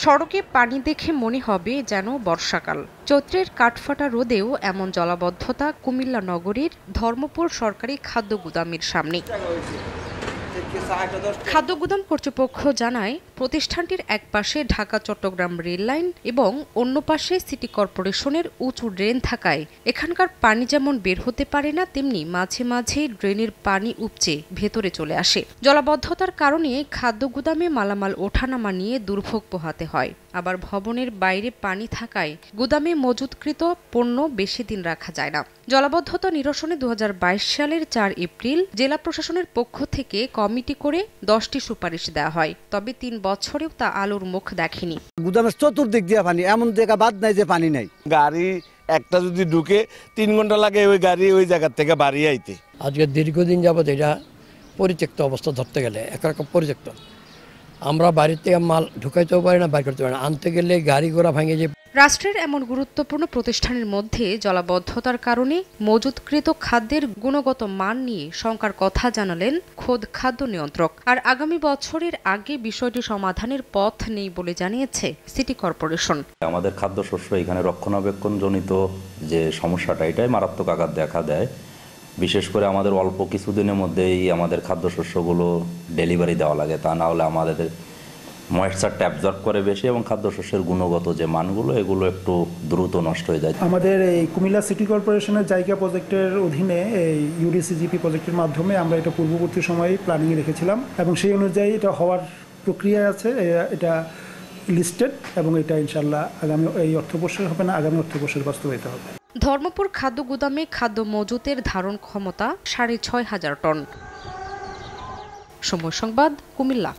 সড়কে পানি দেখে মনে হবে যেন বর্ষাকাল। চৈত্রের কাঠফাটা রোদেও এমন জলাবদ্ধতা কুমিল্লা নগরীর ধর্মপুর সরকারি খাদ্য গুদামের সামনে। খাদ্য গুদাম কর্তৃপক্ষ জানায়, প্রতিষ্ঠানটির এক পাশে ঢাকা চট্টগ্রাম রেল লাইন এবং অন্য পাশে সিটি কর্পোরেশনের উঁচু ড্রেন থাকায় এখানকার পানি যেমন বের হতে পারে না, তেমনি মাঝে মাঝে ড্রেনের পানি উপচে ভেতরে চলে আসে। জলাবদ্ধতার কারণে খাদ্য গুদামে মালামাল ওঠানামা নিয়ে দুর্ভোগ পোহাতে হয়। আবার ভবনের বাইরে পানি থাকায় গুদামে মজুতকৃত পণ্য বেশি দিন রাখা যায় না। জলাবদ্ধতা নিরসনে ২০২২ সালের ৪ এপ্রিল জেলা প্রশাসনের পক্ষ থেকে কমিটি করে ১০টি সুপারিশ দেওয়া হয়, তবে ৩ বছরেও তা আলোর মুখ দেখেনি। গুদামের চতুর্দিক দিয়ে পানি, এমন জায়গা বাদ নাই যে পানি নাই। গাড়ি একটা যদি ঢুকে ৩ ঘন্টা লাগে ওই গাড়ি ওই জায়গা থেকে বাড়ি আইতে। আজকে দীর্ঘদিন যাবত এটা পরিত্যক্ত অবস্থা, ধরতে গেলে একরকম পরিত্যক্ত। আমরা বাড়ির থেকে মাল ঢুকাইতেও পারি না, বাইর করতে পারি না, আনতে গেলে গাড়ি ঘোড়া ভাঙে যে। রাষ্ট্রের এমন গুরুত্বপূর্ণ প্রতিষ্ঠানের মধ্যে জলাবদ্ধতার কারণে মজুতকৃত খাদ্যের গুণগত মান নিয়ে শঙ্কার কথা জানালেন খোদ খাদ্য নিয়ন্ত্রক। আর আগামী বছরের আগে বিষয়টি সমাধানের পথ নেই বলে জানিয়েছে সিটি কর্পোরেশন। আমাদের খাদ্যশস্য এখানে রক্ষণাবেক্ষণ জনিত যে সমস্যাটা, এটাই মারাত্মক আঘাত দেখা দেয়। বিশেষ করে আমাদের অল্প কিছুদিনের মধ্যেই আমাদের খাদ্যশস্যগুলো ডেলিভারি দেওয়া লাগে, তা না হলে আমাদের ময়েশ্চারটা অ্যাবজর্ব করে বেশি এবং খাদ্যশস্যের গুণগত যে মানগুলো এগুলো একটু দ্রুত নষ্ট হয়ে যায়। আমাদের এই কুমিল্লা সিটি কর্পোরেশনের জায়গা প্রজেক্টের অধীনে এই ইউডিসিজিপি প্রজেক্টের মাধ্যমে আমরা এটা পূর্ববর্তী সময়ে প্ল্যানিং রেখেছিলাম এবং সেই অনুযায়ী এটা হওয়ার প্রক্রিয়ায় আছে। এটা লিস্টেড এবং এটা ইনশাল্লাহ আগামী এই অর্থবর্ষে হবে না, আগামী অর্থবর্ষের বাস্তবায়িত হবে। ধর্মপুর খাদ্য গুদামে খাদ্য মজুতের ধারণ ক্ষমতা ৬,৫০০ টন। সময় সংবাদ, কুমিল্লা।